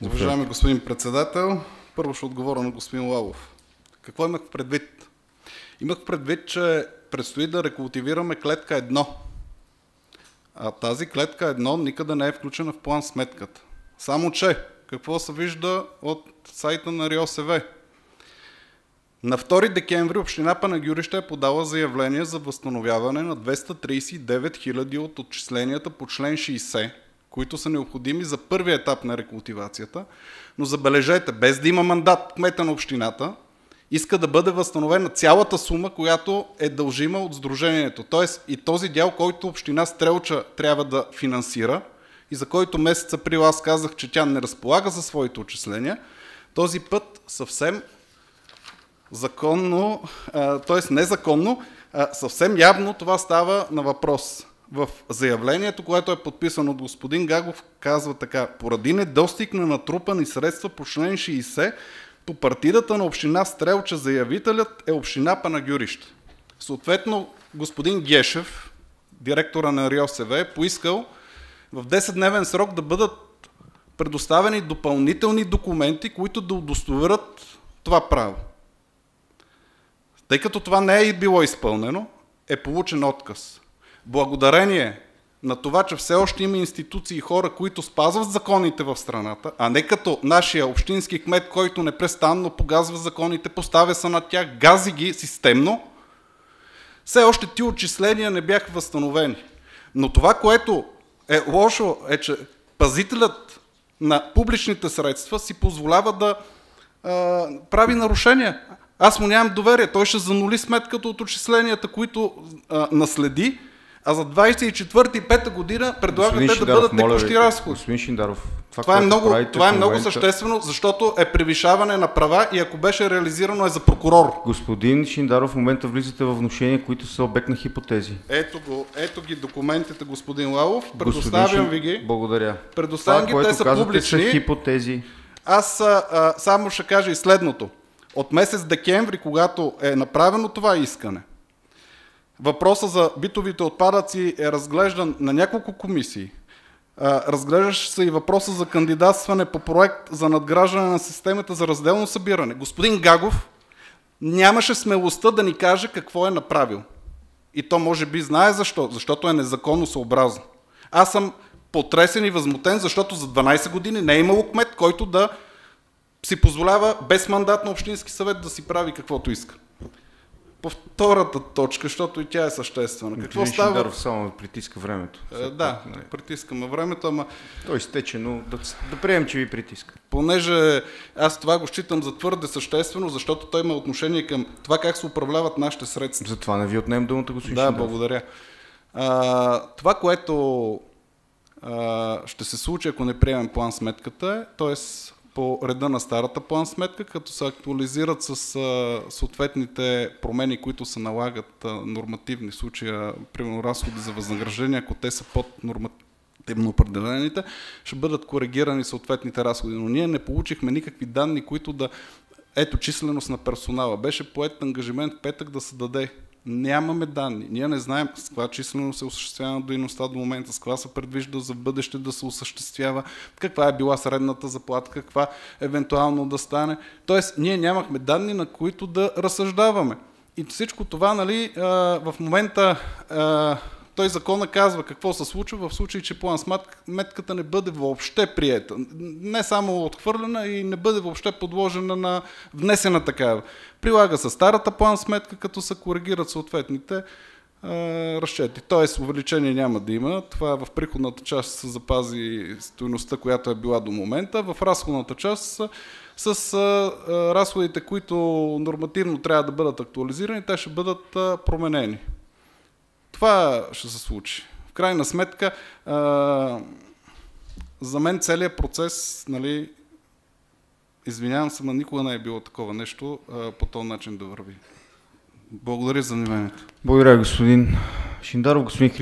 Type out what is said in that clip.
Уважаеми господин председател, първо ще отговоря на господин Лалов. Какво имах предвид? Имах предвид, че предстои да рекултивираме клетка 1. А тази клетка 1 никъде не е включена в план сметката. Само че, какво се вижда от сайта на РИОСВ? На 2 декември община Панагюрище е подала заявление за възстановяване на 239 000 от отчисленията по член 60, които са необходими за първия етап на рекултивацията, но забележете, без да има мандат кмета на общината, иска да бъде възстановена цялата сума, която е дължима от сдружението. Тоест и този дял, който община Стрелча трябва да финансира и за който месец април аз казах, че тя не разполага за своите отчисления, този път съвсем законно, т.е. незаконно, съвсем явно това става на въпрос. В заявлението, което е подписано от господин Гагов, казва така: поради недостиг на натрупани средства по член 60, по партидата на община Стрелча заявителят е община Панагюрище. Съответно, господин Гешев, директора на РИОСВ, е поискал в 10-дневен срок да бъдат предоставени допълнителни документи, които да удостоверят това право. Тъй като това не е било изпълнено, е получен отказ. Благодарение на това, че все още има институции и хора, които спазват законите в страната, а не като нашия общински кмет, който непрестанно погазва законите, поставя се над тях, гази ги системно, все още ти отчисления не бяха възстановени. Но това, което е лошо, е, че пазителят на публичните средства си позволява да прави нарушения. Аз му нямам доверие. Той ще занули сметката от отчисленията, които наследи, а за 24 и 5 година предлагате да бъдат текущи разходи. Господин Шиндаров, това е много съществено, защото е превишаване на права и ако беше реализирано е за прокурор. Господин Шиндаров, в момента влизате във внушения, които са обект на хипотези. Ето ги документите, господин Лалов. Предоставям ви ги. Благодаря. Предоставям ги, те са публични. Са хипотези. Аз само ще кажа и следното. От месец декември, когато е направено това искане, въпросът за битовите отпадъци е разглеждан на няколко комисии. Разглеждаше се и въпроса за кандидатстване по проект за надграждане на системата за разделно събиране. Господин Гагов нямаше смелостта да ни каже какво е направил. И то може би знае защо. Защото е незаконно съобразно. Аз съм потресен и възмутен, защото за 12 години не е имало кмет, който да си позволява без мандат на Общински съвет да си прави каквото иска. По втората точка, защото и тя е съществена. Какво става? Шиндаров само притиска времето. Притискаме времето, ама... Той изтече, но да приемем, че ви притиска. Понеже аз това го считам за твърде съществено, защото той има отношение към това как се управляват нашите средства. Затова не ви отнем думата, господин Шиндаров. Да, благодаря. Това, което ще се случи, ако не приемем план сметката, т.е. по реда на старата план сметка, като се актуализират с съответните промени, които се налагат нормативни случаи, примерно разходи за възнаграждение, ако те са под нормативно определените, ще бъдат коригирани съответните разходи. Но ние не получихме никакви данни, които да... Ето численост на персонала. Беше поет ангажимент в петък да се даде. Нямаме данни. Ние не знаем с каква численост се осъществява дейността до момента, с каква се предвижда за бъдеще да се осъществява, каква е била средната заплата, каква евентуално да стане. Тоест, ние нямахме данни, на които да разсъждаваме. И всичко това, нали, в момента той закона казва какво се случва в случай, че план сметката не бъде въобще приета. Не само отхвърлена и не бъде въобще подложена на внесена такава. Прилага се старата план сметка, като се коригират съответните разчети. Тоест увеличение няма да има. Това в приходната част се запази стойността, която е била до момента. В разходната част с разходите, които нормативно трябва да бъдат актуализирани, те ще бъдат променени. Това ще се случи. В крайна сметка, за мен целият процес, нали, извинявам се, но никога не е било такова нещо по този начин да върви. Благодаря за вниманието. Благодаря, господин Шиндаров. Господин Христов.